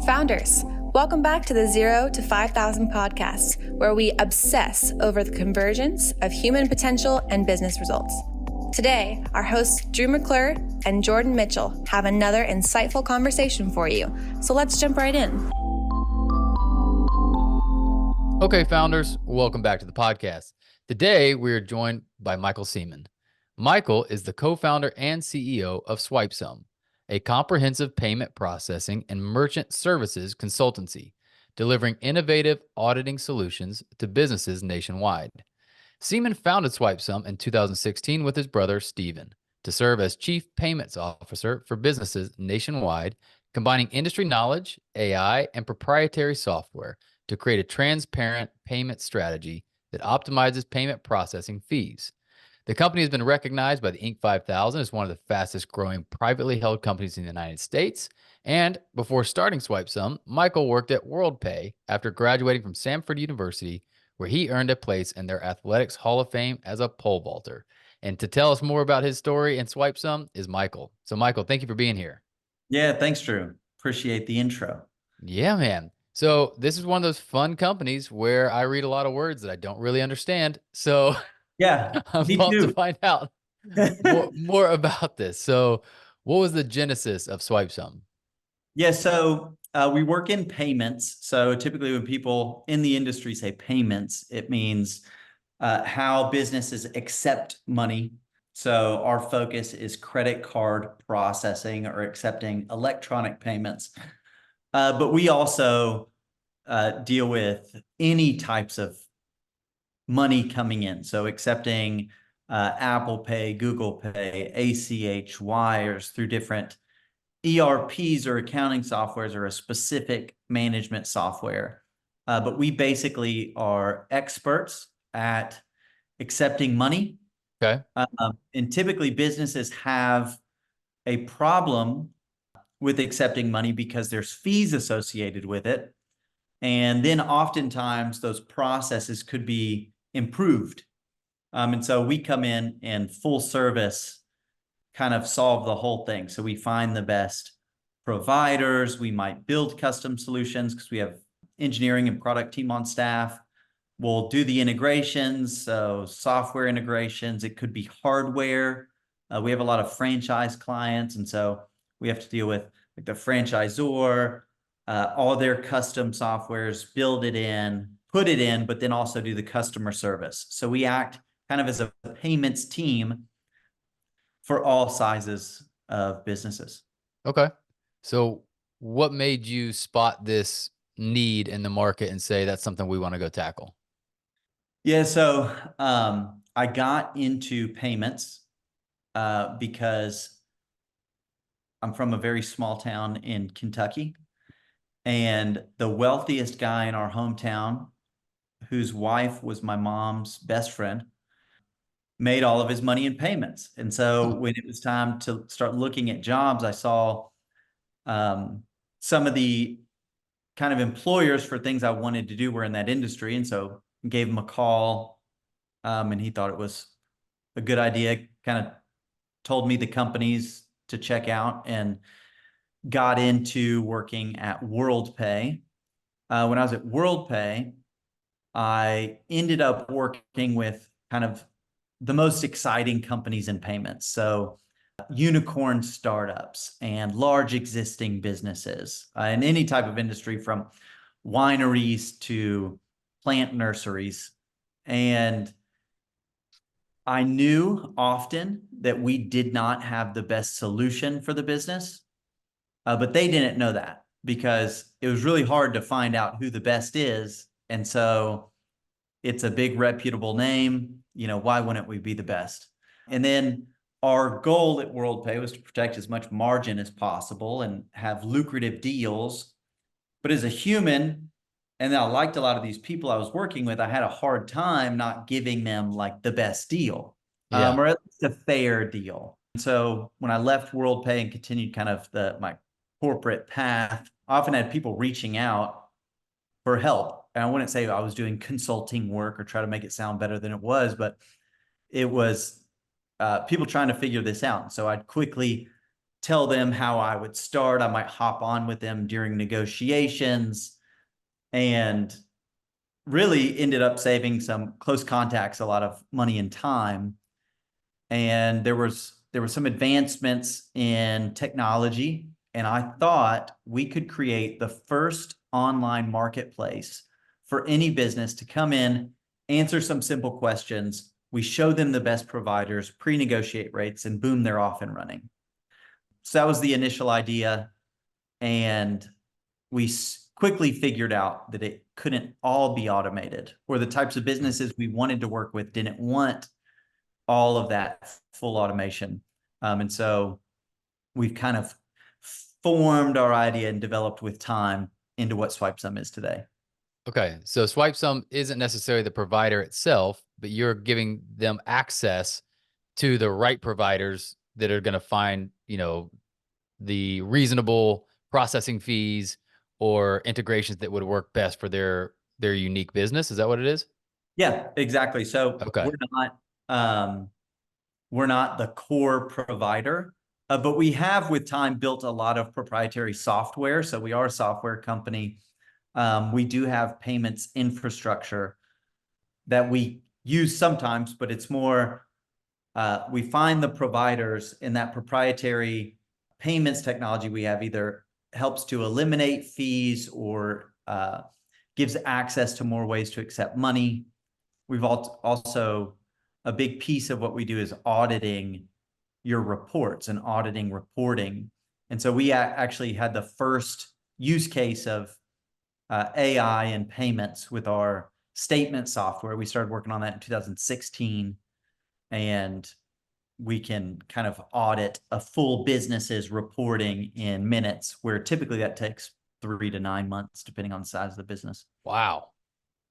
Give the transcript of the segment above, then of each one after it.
Founders, welcome back to the 0 to 5,000 podcast, where we obsess over the convergence of human potential and business results. Today, our hosts Drew McClure and Jordan Mitchell have another insightful conversation for you. So let's jump right in. Okay, founders, welcome back to the podcast. Today, we are joined by Michael Seaman. Michael is the co-founder and CEO of Swipesum, a comprehensive payment processing and merchant services consultancy, delivering innovative auditing solutions to businesses nationwide. Seaman founded Swipesum in 2016 with his brother, Steven, to serve as Chief Payments Officer for businesses nationwide, combining industry knowledge, AI, and proprietary software to create a transparent payment strategy that optimizes payment processing fees. The company has been recognized by the Inc. 5000 as one of the fastest growing privately held companies in the United States. And before starting Swipesum, Michael worked at WorldPay after graduating from Samford University, where he earned a place in their Athletics Hall of Fame as a pole vaulter. And to tell us more about his story and Swipesum is Michael. So Michael, thank you for being here. Yeah, thanks, Drew. Appreciate the intro. Yeah, man. So this is one of those fun companies where I read a lot of words that I don't really understand. So Yeah, I'm me pumped too. to find out more about this. So what was the genesis of Swipesum? Yeah, so we work in payments. So typically when people in the industry say payments, it means how businesses accept money. So our focus is credit card processing or accepting electronic payments. But we also deal with any types of money coming in. So accepting Apple Pay, Google Pay, ACH, wires through different ERPs or accounting softwares or a specific management software. But we basically are experts at accepting money. Okay. And typically businesses have a problem with accepting money because there's fees associated with it. And then oftentimes those processes could be improved. And so we come in and full service kind of solve the whole thing. So we find the best providers. We might build custom solutions because we have engineering and product team on staff. We'll do the integrations, so software integrations. It could be hardware. We have a lot of franchise clients, and so we have to deal with like the franchisor, all their custom softwares, build it in, put it in, but then also do the customer service. So we act kind of as a payments team for all sizes of businesses. Okay. So what made you spot this need in the market and say that's something we want to go tackle? Yeah, so I got into payments because I'm from a very small town in Kentucky, and the wealthiest guy in our hometown, whose wife was my mom's best friend, made all of his money in payments. And so when it was time to start looking at jobs, I saw some of the kind of employers for things I wanted to do were in that industry. And so gave him a call, and he thought it was a good idea, kind of told me the companies to check out, and got into working at WorldPay. When I was at WorldPay, I ended up working with kind of the most exciting companies in payments. So unicorn startups and large existing businesses in any type of industry, from wineries to plant nurseries. And I knew often that we did not have the best solution for the business, but they didn't know that because it was really hard to find out who the best is. And so it's a big reputable name. You know, why wouldn't we be the best? And then our goal at WorldPay was to protect as much margin as possible and have lucrative deals. But as a human, and I liked a lot of these people I was working with, I had a hard time not giving them like the best deal, or at least a fair deal. So when I left WorldPay and continued kind of my corporate path, I often had people reaching out for help. And I wouldn't say I was doing consulting work or try to make it sound better than it was, but it was people trying to figure this out. So I'd quickly tell them how I would start. I might hop on with them during negotiations, and really ended up saving some close contacts a lot of money and time. And there were some advancements in technology, and I thought we could create the first online marketplace for any business to come in, answer some simple questions. We show them the best providers, pre-negotiate rates, and boom, they're off and running. So that was the initial idea. And we quickly figured out that it couldn't all be automated, or the types of businesses we wanted to work with didn't want all of that full automation. And so we've kind of formed our idea and developed with time into what Swipesum is today. Okay. So Swipesum isn't necessarily the provider itself, but you're giving them access to the right providers that are going to find, the reasonable processing fees or integrations that would work best for their unique business. Is that what it is? Yeah, exactly. So Okay. we're not the core provider, but we have with time built a lot of proprietary software. So we are a software company. We do have payments infrastructure that we use sometimes, but it's more, we find the providers in that proprietary payments technology we have either helps to eliminate fees or gives access to more ways to accept money. We've also, a big piece of what we do is auditing your reports and auditing reporting. And so we actually had the first use case of AI and payments with our Staitment software. We started working on that in 2016, and we can kind of audit a full business's reporting in minutes, where typically that takes 3 to 9 months, depending on the size of the business. Wow.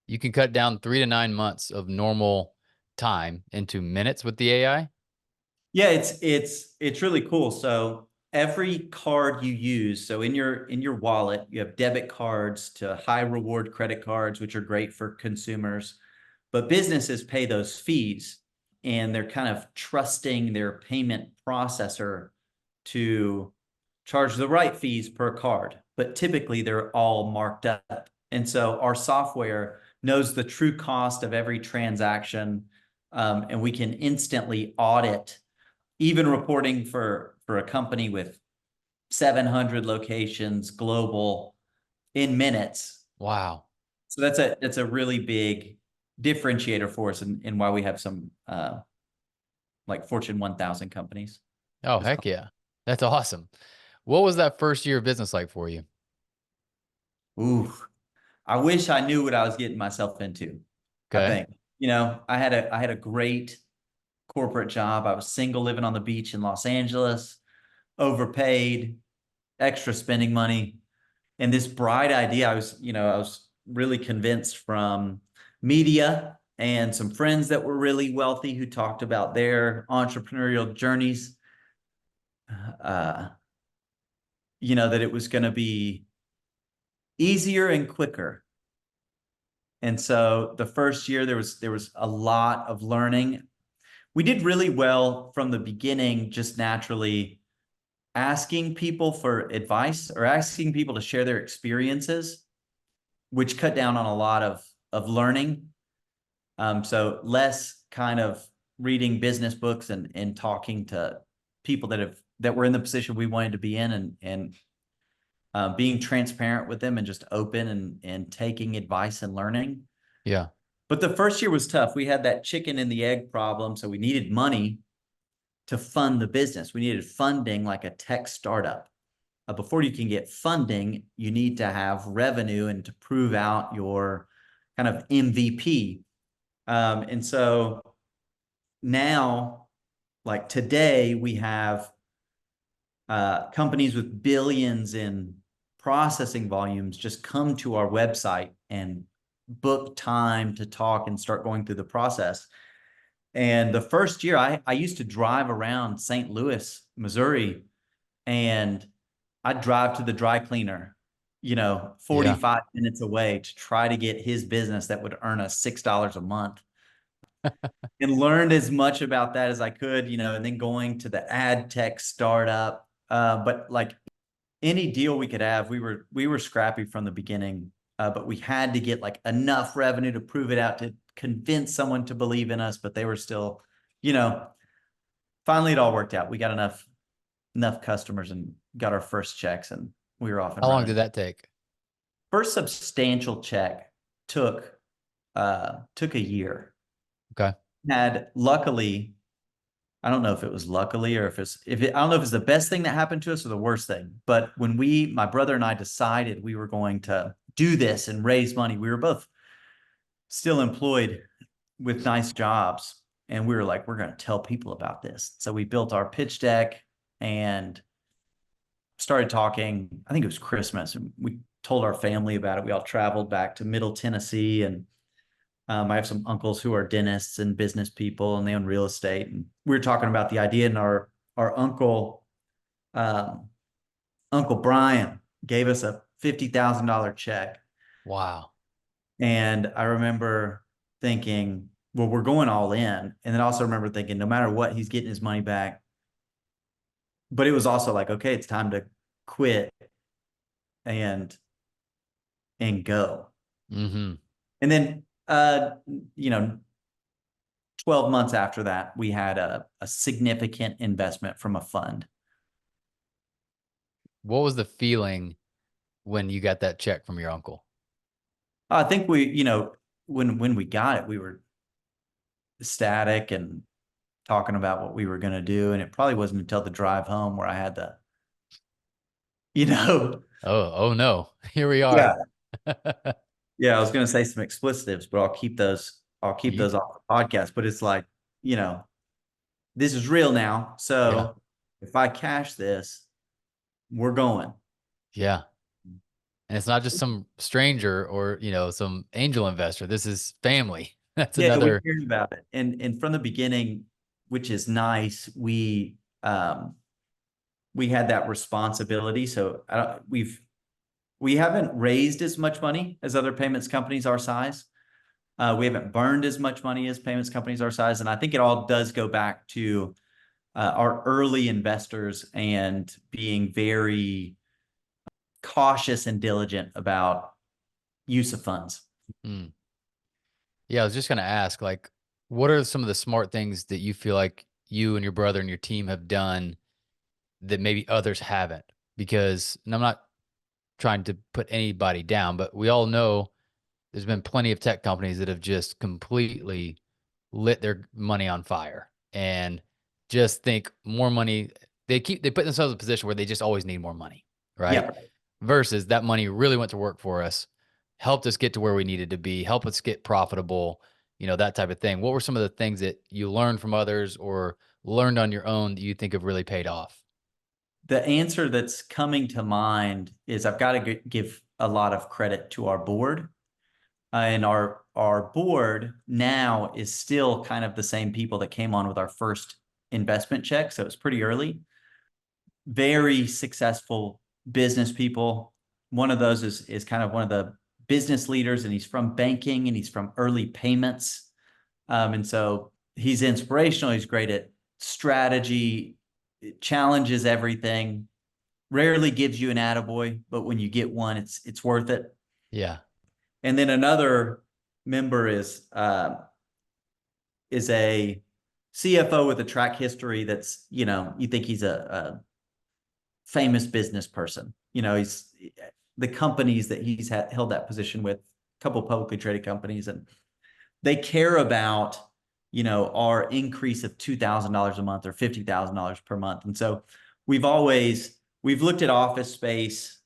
You can cut down 3 to 9 months of normal time into minutes with the AI? Yeah, it's really cool. So every card you use, so in your wallet, you have debit cards to high reward credit cards, which are great for consumers, but businesses pay those fees, and they're kind of trusting their payment processor to charge the right fees per card, but typically they're all marked up. And so our software knows the true cost of every transaction, and we can instantly audit, even reporting for a company with 700 locations global, in minutes. Wow. So that's a really big differentiator for us, and why we have some like Fortune 1000 companies. Oh, heck yeah. That's awesome. What was that first year of business like for you? Ooh, I wish I knew what I was getting myself into. I Okay. think, I had a great corporate job. I was single, living on the beach in Los Angeles, overpaid, extra spending money. And this bright idea, I was really convinced from media and some friends that were really wealthy who talked about their entrepreneurial journeys, that it was going to be easier and quicker. And so the first year there was a lot of learning. We did really well from the beginning, just naturally asking people for advice or asking people to share their experiences, which cut down on a lot of learning. So less kind of reading business books and talking to people that were in the position we wanted to be in, and being transparent with them and just open and taking advice and learning. Yeah. But the first year was tough. We had that chicken and the egg problem. So we needed money to fund the business. We needed funding like a tech startup. Before you can get funding, you need to have revenue and to prove out your kind of MVP. And so now, like today, we have companies with billions in processing volumes just come to our website and book time to talk and start going through the process. And the first year, I used to drive around St. Louis, Missouri, and I'd drive to the dry cleaner, 45 minutes away, to try to get his business that would earn us $6 a month. And learned as much about that as I could, and then going to the ad tech startup, But like any deal we could have, we were scrappy from the beginning, but we had to get like enough revenue to prove it out, to convince someone to believe in us, but they were still, finally it all worked out. We got enough customers and got our first checks, and we were off and How long running. did that take? First substantial check took a year. Okay. Luckily, I don't know if it was luckily or I don't know if it's the best thing that happened to us or the worst thing, but when my brother and I decided we were going to do this and raise money, we were both still employed with nice jobs. And we were like, we're going to tell people about this. So we built our pitch deck and started talking. I think it was Christmas, and we told our family about it. We all traveled back to Middle Tennessee, and I have some uncles who are dentists and business people, and they own real estate. And we were talking about the idea, and our uncle, Uncle Brian, gave us a $50,000 check. Wow. And I remember thinking, well, we're going all in. And then I also remember thinking, no matter what, he's getting his money back. But it was also like, okay, it's time to quit and go. Mm-hmm. And then, 12 months after that, we had a significant investment from a fund. What was the feeling when you got that check from your uncle? I think when we got it, we were ecstatic and talking about what we were going to do. And it probably wasn't until the drive home where I had to, Oh no, here we are. Yeah, I was going to say some explicitives, but I'll keep those off the podcast. But it's like, this is real now. So if I cash this, we're going. Yeah. And it's not just some stranger or, some angel investor. This is family. That's another. We heard about it. And from the beginning, which is nice, we had that responsibility. So we haven't raised as much money as other payments companies our size. We haven't burned as much money as payments companies our size. And I think it all does go back to our early investors and being very cautious and diligent about use of funds. Mm. Yeah, I was just going to ask, like, what are some of the smart things that you feel like you and your brother and your team have done that maybe others haven't? Because, and I'm not trying to put anybody down, but we all know there's been plenty of tech companies that have just completely lit their money on fire and just think more money. They put themselves in a position where they just always need more money, right? Yeah. Versus that money really went to work for us, helped us get to where we needed to be, help us get profitable, that type of thing. What were some of the things that you learned from others or learned on your own that you think have really paid off? The answer that's coming to mind is I've got to give a lot of credit to our board. And our board now is still kind of the same people that came on with our first investment check. So it's pretty early. Very successful business people. One of those is kind of one of the business leaders, and he's from banking and he's from early payments. And so he's inspirational. He's great at strategy, challenges everything, rarely gives you an attaboy, but when you get one, it's worth it. Yeah. And then another member is a CFO with a track history that's, you think he's a famous business person. He's the companies that he's held that position with, a couple of publicly traded companies, and they care about, our increase of $2,000 a month or $50,000 per month. And so we've looked at office space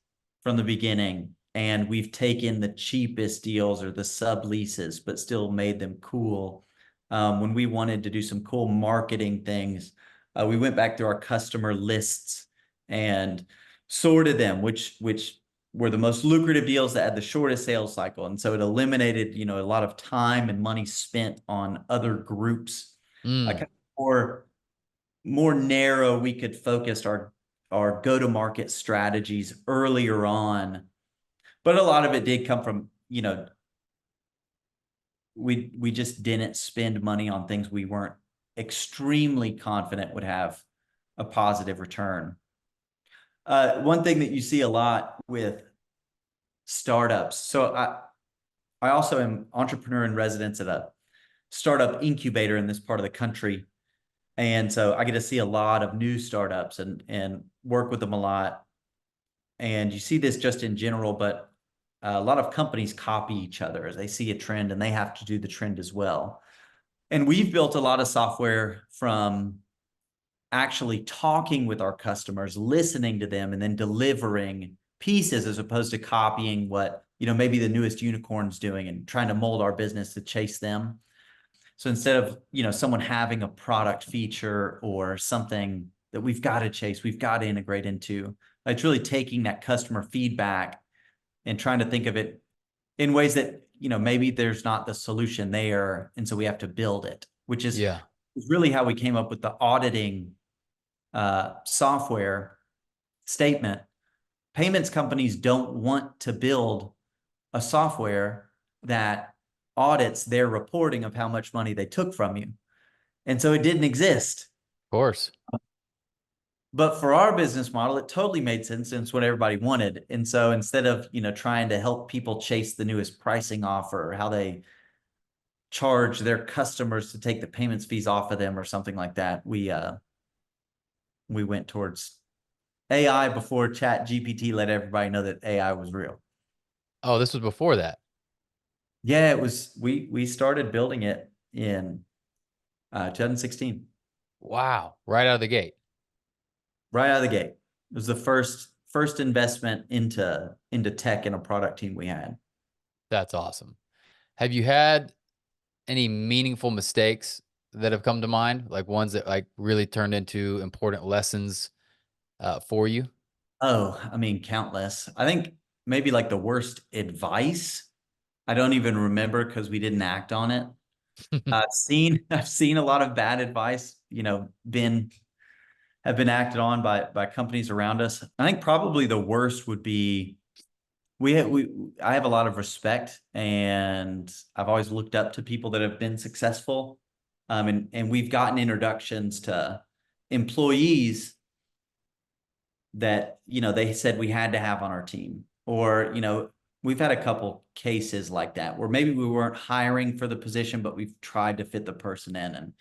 from the beginning, and we've taken the cheapest deals or the subleases, but still made them cool. When we wanted to do some cool marketing things, we went back through our customer lists and sorted them, which were the most lucrative deals that had the shortest sales cycle. And so it eliminated, a lot of time and money spent on other groups. Kind of more narrow, we could focus our go-to-market strategies earlier on. But a lot of it did come from, we just didn't spend money on things we weren't extremely confident would have a positive return. One thing that you see a lot with startups. So I also am entrepreneur in residence at a startup incubator in this part of the country. And so I get to see a lot of new startups and work with them a lot. And you see this just in general, but a lot of companies copy each other as they see a trend and they have to do the trend as well. And we've built a lot of software from actually talking with our customers, listening to them, and then delivering pieces as opposed to copying what, maybe the newest unicorn's doing and trying to mold our business to chase them. So instead of, someone having a product feature or something that we've got to chase, we've got to integrate into, it's really taking that customer feedback and trying to think of it in ways that, maybe there's not the solution there. And so we have to build it, which is really how we came up with the auditing software Staitment. Payments companies don't want to build a software that audits their reporting of how much money they took from you. And so it didn't exist. Of course. But for our business model, it totally made sense and it's what everybody wanted. And so instead of, trying to help people chase the newest pricing offer or how they charge their customers to take the payments fees off of them or something like that, we went towards AI before ChatGPT let everybody know that AI was real. Oh, this was before that. Yeah, it was. We started building it in 2016. Wow. Right out of the gate. Right out of the gate. It was the first investment into tech in a product team we had. That's awesome. Have you had any meaningful mistakes that have come to mind, like ones that like really turned into important lessons for you? Oh, I mean, countless. I think maybe like the worst advice, I don't even remember because we didn't act on it. I've seen a lot of bad advice, have been acted on by companies around us. I think probably the worst would be I have a lot of respect and I've always looked up to people that have been successful. And we've gotten introductions to employees that, they said we had to have on our team, or, we've had a couple cases like that where maybe we weren't hiring for the position, but we've tried to fit the person in. And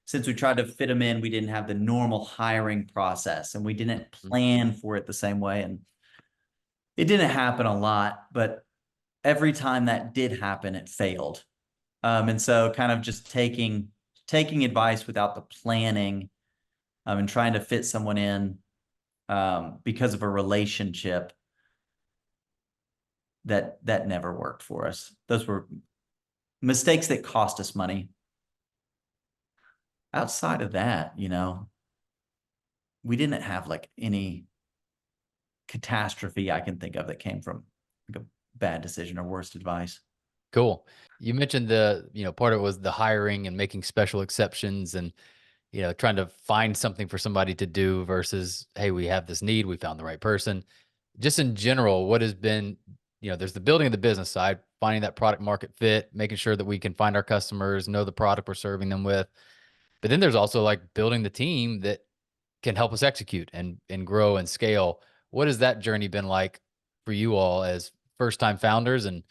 since we tried to fit them in, we didn't have the normal hiring process and we didn't plan for it the same way. And it didn't happen a lot, but every time that did happen, it failed. And so kind of just taking advice without the planning and trying to fit someone in because of a relationship that never worked for us. Those were mistakes that cost us money. Outside of that, we didn't have like any catastrophe I can think of that came from like a bad decision or worst advice. Cool. You mentioned part of it was the hiring and making special exceptions and, trying to find something for somebody to do versus, hey, we have this need, we found the right person. Just in general, what has been, there's the building of the business side, finding that product market fit, making sure that we can find our customers, know the product we're serving them with. But then there's also like building the team that can help us execute and grow and scale. What has that journey been like for you all as first-time founders and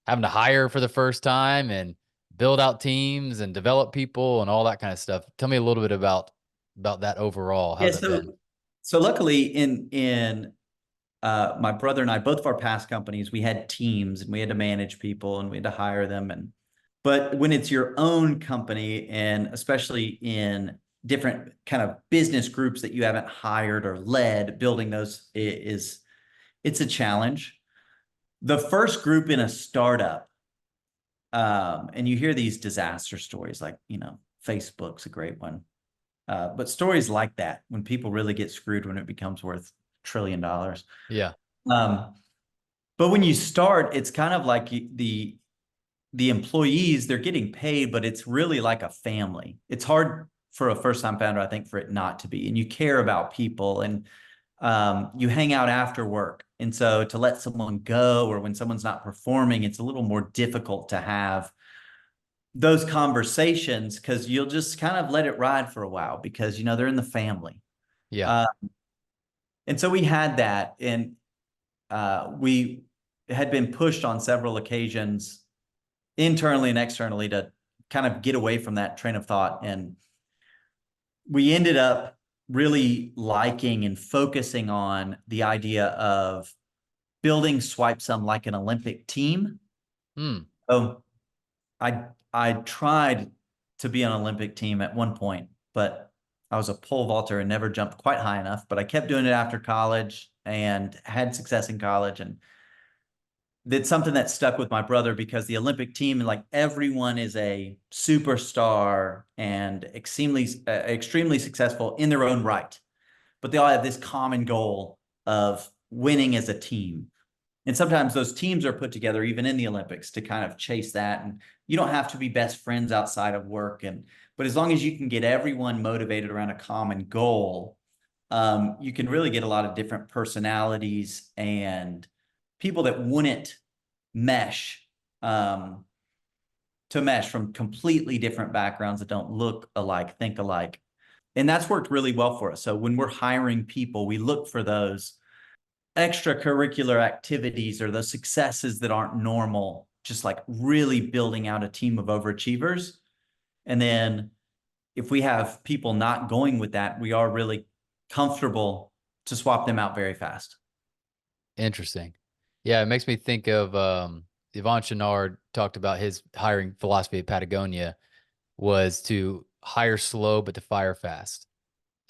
having to hire for the first time and build out teams and develop people and all that kind of stuff? Tell me a little bit about that overall. How's it been? So luckily in my brother and I, both of our past companies, we had teams and we had to manage people and we had to hire them. But when it's your own company, and especially in different kind of business groups that you haven't hired or led, building those it's a challenge. The first group in a startup, and you hear these disaster stories like, Facebook's a great one. But stories like that, when people really get screwed, when it becomes worth $1 trillion. Yeah. But when you start, it's kind of like the employees, they're getting paid, but it's really like a family. It's hard for a first-time founder, I think, for it not to be. And you care about people and you hang out after work. And so to let someone go or when someone's not performing, it's a little more difficult to have those conversations because you'll just kind of let it ride for a while because, they're in the family. Yeah. And so we had that, and we had been pushed on several occasions internally and externally to kind of get away from that train of thought. And we ended up really liking and focusing on the idea of building Swipesum like an Olympic team. So I tried to be an Olympic team at one point, but I was a pole vaulter and never jumped quite high enough. But I kept doing it after college and had success in college, and did something that stuck with my brother, because the Olympic team, like, everyone is a superstar and extremely successful in their own right, but they all have this common goal of winning as a team. And sometimes those teams are put together even in the Olympics to kind of chase that. And you don't have to be best friends outside of work. But as long as you can get everyone motivated around a common goal, you can really get a lot of different personalities and people that wouldn't mesh to mesh from completely different backgrounds that don't look alike, think alike. And that's worked really well for us. So when we're hiring people, we look for those extracurricular activities or those successes that aren't normal, just like really building out a team of overachievers. And then if we have people not going with that, we are really comfortable to swap them out very fast. Interesting. Yeah, it makes me think of Yvon Chouinard talked about his hiring philosophy at Patagonia was to hire slow but to fire fast,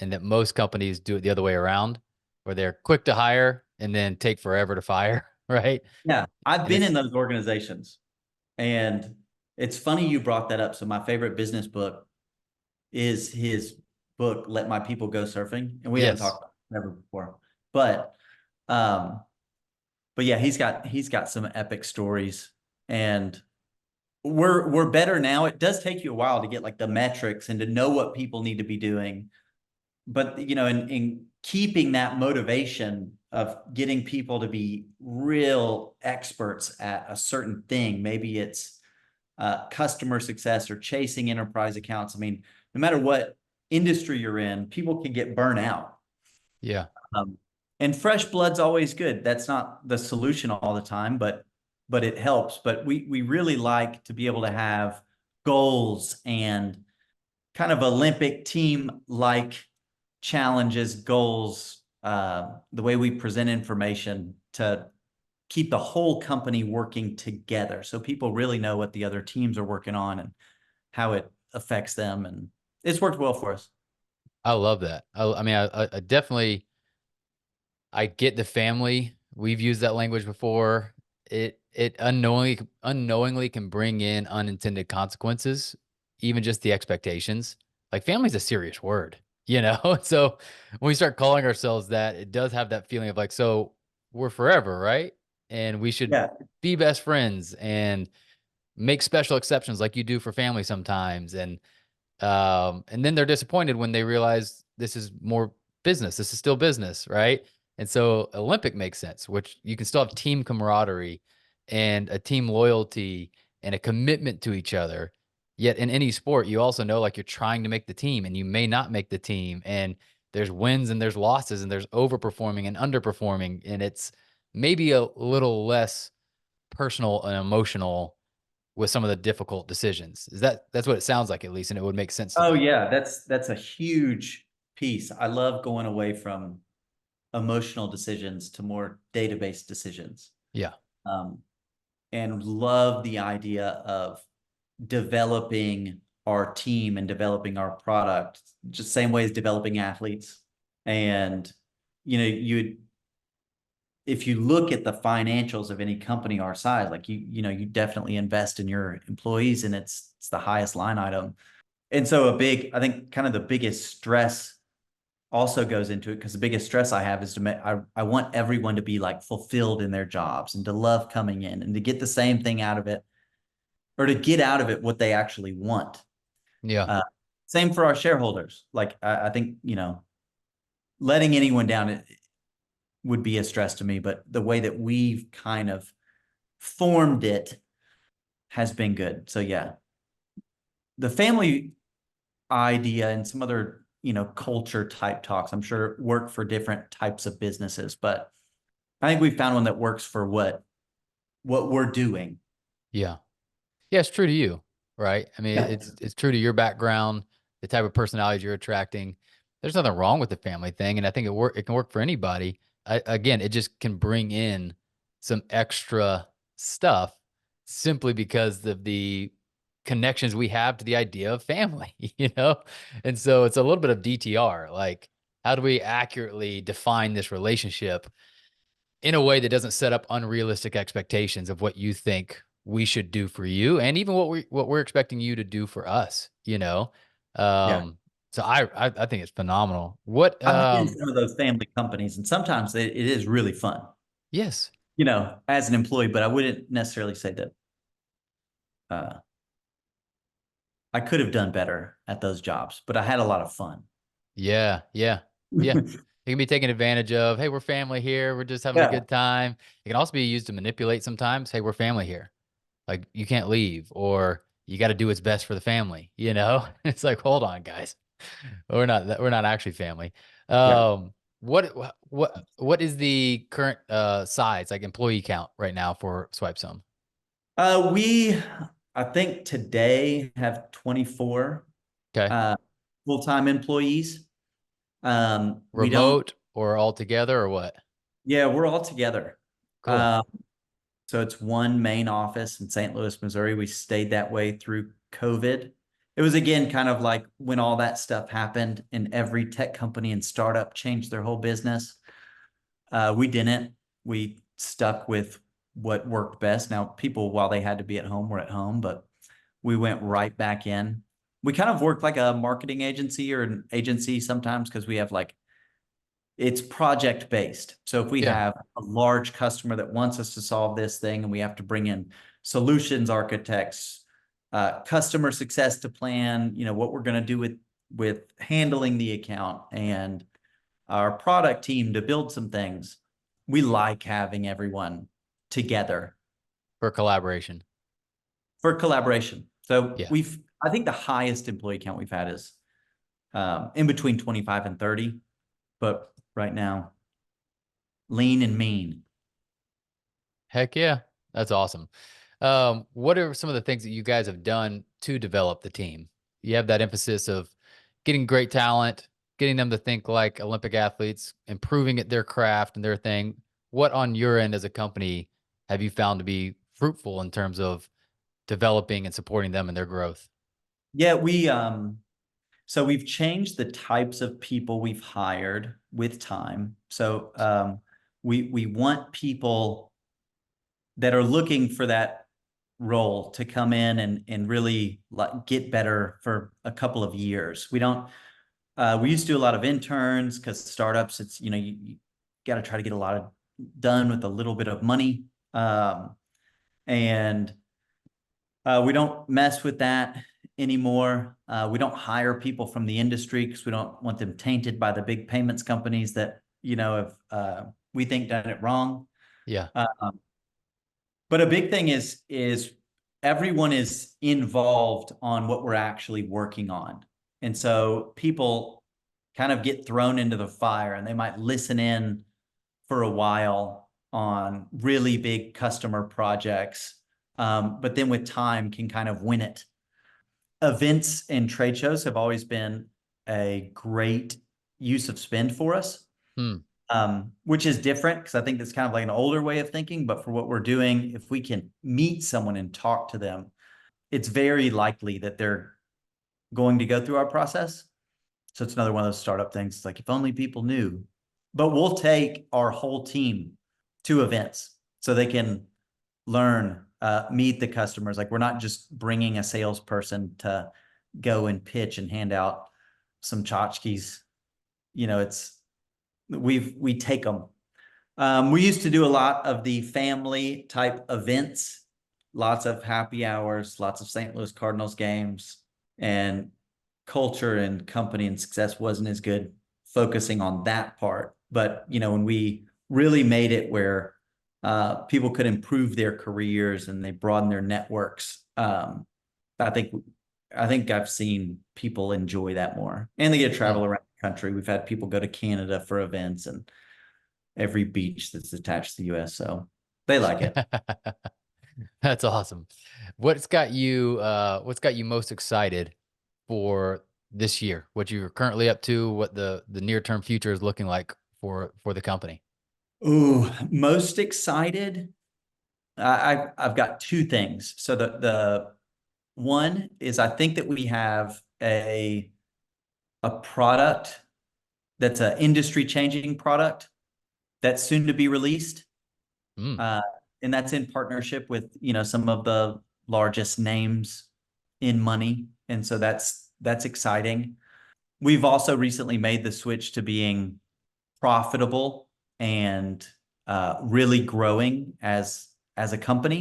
and that most companies do it the other way around, where they're quick to hire and then take forever to fire, right? Yeah, I've And been in those organizations, and it's funny you brought that up. So my favorite business book is his book, Let My People Go Surfing, and we haven't talked about it ever before, but yeah, he's got some epic stories, and we're better now. It does take you a while to get like the metrics and to know what people need to be doing, but in keeping that motivation of getting people to be real experts at a certain thing, maybe it's customer success or chasing enterprise accounts. I mean, no matter what industry you're in, people can get burnt out. Yeah. And fresh blood's always good. That's not the solution all the time, but it helps. But we really like to be able to have goals and kind of Olympic team like challenges, goals, the way we present information to keep the whole company working together, so people really know what the other teams are working on and how it affects them. And it's worked well for us. I love that. I mean, I definitely, I get the family. We've used that language before. It unknowingly can bring in unintended consequences, even just the expectations. Like, family's a serious word, you know? So when we start calling ourselves that, it does have that feeling of like, so we're forever, right? And we should Yeah. be best friends and make special exceptions like you do for family sometimes. And then they're disappointed when they realize this is more business. This is still business, right? And so Olympic makes sense, which you can still have team camaraderie and a team loyalty and a commitment to each other. Yet in any sport, you also know, like, you're trying to make the team and you may not make the team. And there's wins and there's losses and there's overperforming and underperforming. And it's maybe a little less personal and emotional with some of the difficult decisions. That's what it sounds like, at least, and it would make sense to Oh me. yeah, that's a huge piece. I love going away from emotional decisions to more database decisions. Yeah. And love the idea of developing our team and developing our product, just same way as developing athletes. And if you look at the financials of any company our size, like you definitely invest in your employees, and it's the highest line item. And so I think kind of the biggest stress also goes into it, because the biggest stress I have is to make, I want everyone to be like fulfilled in their jobs and to love coming in and to get the same thing out of it, or to get out of it what they actually want. Yeah. Same for our shareholders. Like, I think, letting anyone down, it would be a stress to me, but the way that we've kind of formed it has been good. So yeah, the family idea and some other, culture type talks. I'm sure it work for different types of businesses, but I think we found one that works for what we're doing. Yeah. Yeah, it's true to you, right? I mean, Yeah. it's true to your background, the type of personality you're attracting. There's nothing wrong with the family thing, and I think it can work for anybody. Again, it just can bring in some extra stuff simply because of the connections we have to the idea of family, you know? And so it's a little bit of DTR, like how do we accurately define this relationship in a way that doesn't set up unrealistic expectations of what you think we should do for you and even what we're expecting you to do for us, you know? Yeah. So I think it's phenomenal. What I've been in some of those family companies, and sometimes it is really fun, yes. as an employee, but I wouldn't necessarily say that uh, I could have done better at those jobs, but I had a lot of fun. Yeah, yeah. Yeah. It can be taken advantage of. Hey, we're family here. We're just having a Yeah. good time. It can also be used to manipulate sometimes. Hey, we're family here. Like you can't leave or you got to do what's best for the family, you know? It's like, hold on, guys. We're not actually family. Yeah. What is the current size, like employee count right now for Swipesum? We, I think today have 24 Okay. uh, full-time employees. We don't, Remote or all together or what? yeah, we're all together. Cool. Uh, so it's one main office in St. Louis, Missouri. We stayed that way through COVID. It was again kind of like when all that stuff happened and every tech company and startup changed their whole business. We didn't. We stuck with what worked best. Now, people, while they had to be at home, were at home, but we went right back in. We kind of work like a marketing agency or an agency sometimes because we have it's project based. So if we Yeah. have a large customer that wants us to solve this thing and we have to bring in solutions architects, customer success to plan, what we're going to do with handling the account and our product team to build some things. We like having everyone together For collaboration. for collaboration. So Yeah. I think the highest employee count we've had is in between 25 and 30, but right now, lean and mean. Heck yeah. That's awesome. What are some of the things that you guys have done to develop the team? You have that emphasis of getting great talent, getting them to think like Olympic athletes, improving at their craft and their thing. What on your end as a company have you found to be fruitful in terms of developing and supporting them in their growth? Yeah, so we've changed the types of people we've hired with time. So we want people that are looking for that role to come in and really get better for a couple of years. We don't we used to do a lot of interns because startups, it's you got to try to get a lot of done with a little bit of money. And we don't mess with that anymore. We don't hire people from the industry because we don't want them tainted by the big payments companies that have we think done it wrong. Yeah. But a big thing is everyone is involved on what we're actually working on, and so people kind of get thrown into the fire, and they might listen in for a while on really big customer projects, but then with time can kind of win it. Events and trade shows have always been a great use of spend for us, Hmm. which is different because I think that's kind of like an older way of thinking. But for what we're doing, if we can meet someone and talk to them, it's very likely that they're going to go through our process. So it's another one of those startup things. It's like, if only people knew. But we'll take our whole team to events so they can learn, meet the customers. Like, we're not just bringing a salesperson to go and pitch and hand out some tchotchkes. We take them. We used to do a lot of the family type events, lots of happy hours, lots of St. Louis Cardinals games, and culture and company and success wasn't as good focusing on that part. But when we really made it where people could improve their careers and they broaden their networks, I think I think I've seen people enjoy that more, and they get to Hmm. travel around the country. We've had people go to Canada for events and every beach that's attached to the US. So they like it. That's awesome. What's got you most excited for this year? What you're currently up to, what the near-term future is looking like for the company? Ooh, most excited. I've got two things. So the one is I think that we have a product that's an industry changing product that's soon to be released. Mm, Uh, and that's in partnership with, some of the largest names in money. And so that's exciting. We've also recently made the switch to being profitable and really growing as a company.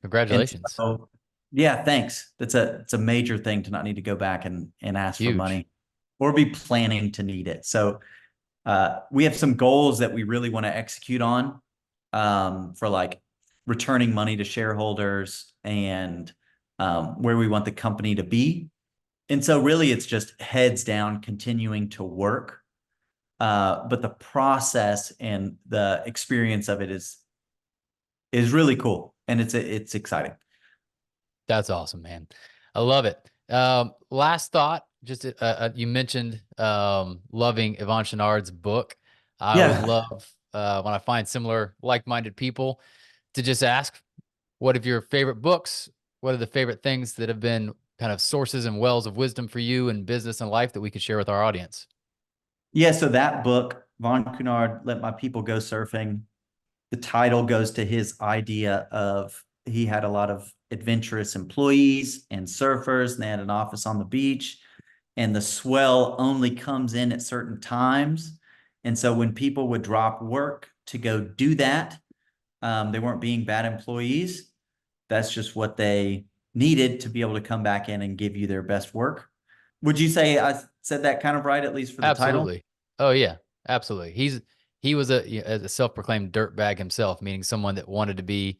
And congratulations. so, yeah, thanks. It's a major thing to not need to go back and ask for Huge. money or be planning to need it. So we have some goals that we really want to execute on for like returning money to shareholders and where we want the company to be. And so really it's just heads down, continuing to work. But the process and the experience of it is really cool. And it's exciting. That's awesome, man. I love it. Last thought, just you mentioned loving Yvon Chouinard's book. I always Yeah. love when I find similar like-minded people to just ask, what are your favorite books? What are the favorite things that have been kind of sources and wells of wisdom for you in business and life that we could share with our audience? Yeah. So that book, Von Cunard, Let My People Go Surfing, the title goes to his idea of he had a lot of adventurous employees and surfers, and they had an office on the beach, and the swell only comes in at certain times. And so when people would drop work to go do that, they weren't being bad employees. That's just what they needed to be able to come back in and give you their best work. Would you say I said that kind of right, at least for the title? Absolutely. Oh yeah, absolutely. He was a self-proclaimed dirtbag himself, meaning someone that wanted to be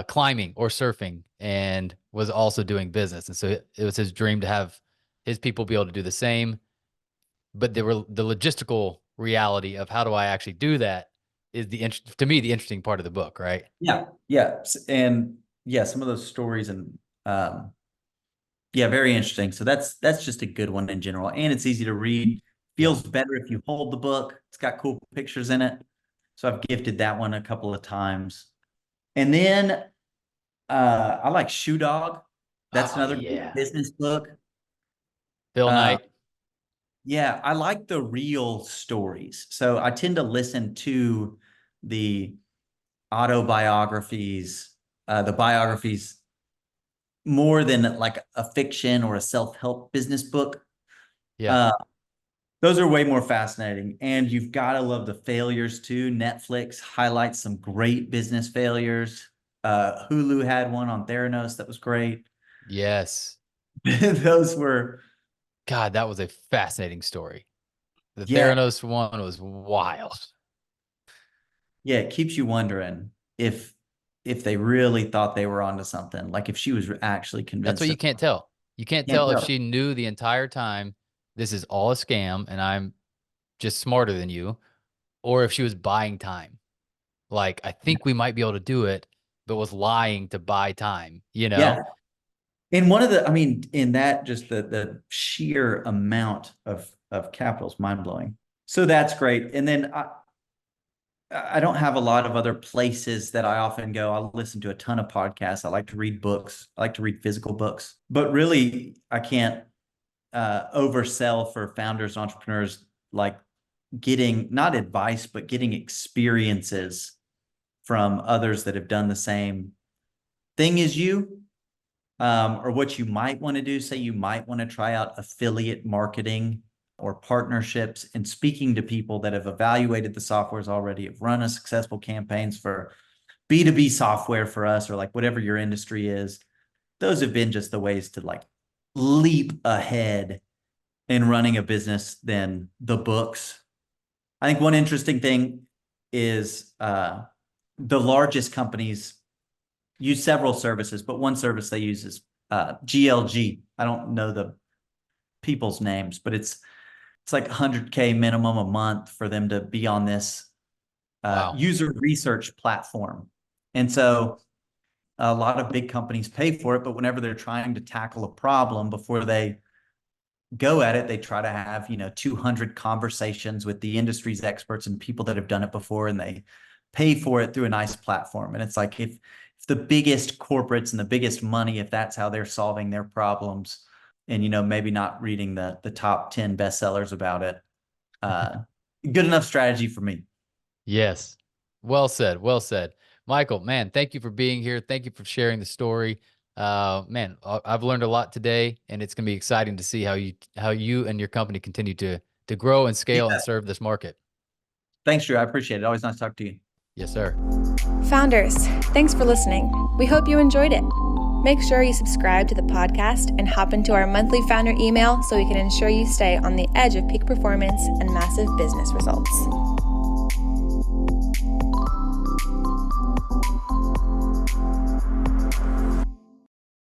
climbing or surfing and was also doing business. And so it was his dream to have his people be able to do the same. But the logistical reality of how do I actually do that is to me the interesting part of the book, right? Yeah. Yeah. And yeah, some of those stories and yeah, very interesting. So that's just a good one in general. And it's easy to read. Yeah. Feels better if you hold the book. It's got cool pictures in it. So I've gifted that one a couple of times. And then I like Shoe Dog. That's Oh another good yeah. business book. Phil Uh, Knight. yeah, I like the real stories. So I tend to listen to the autobiographies, the biographies more than like a fiction or a self-help business book. Yeah. Uh, those are way more fascinating. And you've got to love the failures too. Netflix highlights some great business failures. Hulu had one on Theranos that was great. Yes. Those were, God, that was a fascinating story. The yeah, Theranos one was wild. yeah, it keeps you wondering if they really thought they were onto something. Like if she was actually That's what convinced you of, can't tell. You can't can't tell if tell. she knew the entire time this is all a scam and I'm just smarter than you, or if she was buying time. Like, I think we might be able to do it, but was lying to buy time, you know? Yeah. And one of the, I mean, in that, just the sheer amount of capital is mind blowing. So that's great. And then I don't have a lot of other places that I often go. I listen to a ton of podcasts. I like to read books. I like to read physical books. But really, I can't oversell for founders, entrepreneurs, like getting not advice, but getting experiences from others that have done the same thing as you, or what you might want to do. Say you might want to try out affiliate marketing or partnerships, and speaking to people that have evaluated the softwares already, have run a successful campaigns for B2B software for us, or like whatever your industry is. Those have been just the ways to like leap ahead in running a business than the books. I think one interesting thing is the largest companies use several services, but one service they use is GLG. I don't know the people's names, but it's like $100K minimum a month for them to be on this Wow. user research platform. And so a lot of big companies pay for it, but whenever they're trying to tackle a problem before they go at it, they try to have, 200 conversations with the industry's experts and people that have done it before, and they pay for it through a nice platform. And it's like, if the biggest corporates and the biggest money, if that's how they're solving their problems, and, maybe not reading the top 10 bestsellers about it, good enough strategy for me. Yes. Well said. Well said. Michael, man, thank you for being here. Thank you for sharing the story. Man, I've learned a lot today, and it's going to be exciting to see how you and your company continue to grow and scale and serve this market. Thanks, Drew. I appreciate it. Always nice to talk to you. Yes, sir. Founders, thanks for listening. We hope you enjoyed it. Make sure you subscribe to the podcast and hop into our monthly founder email so we can ensure you stay on the edge of peak performance and massive business results.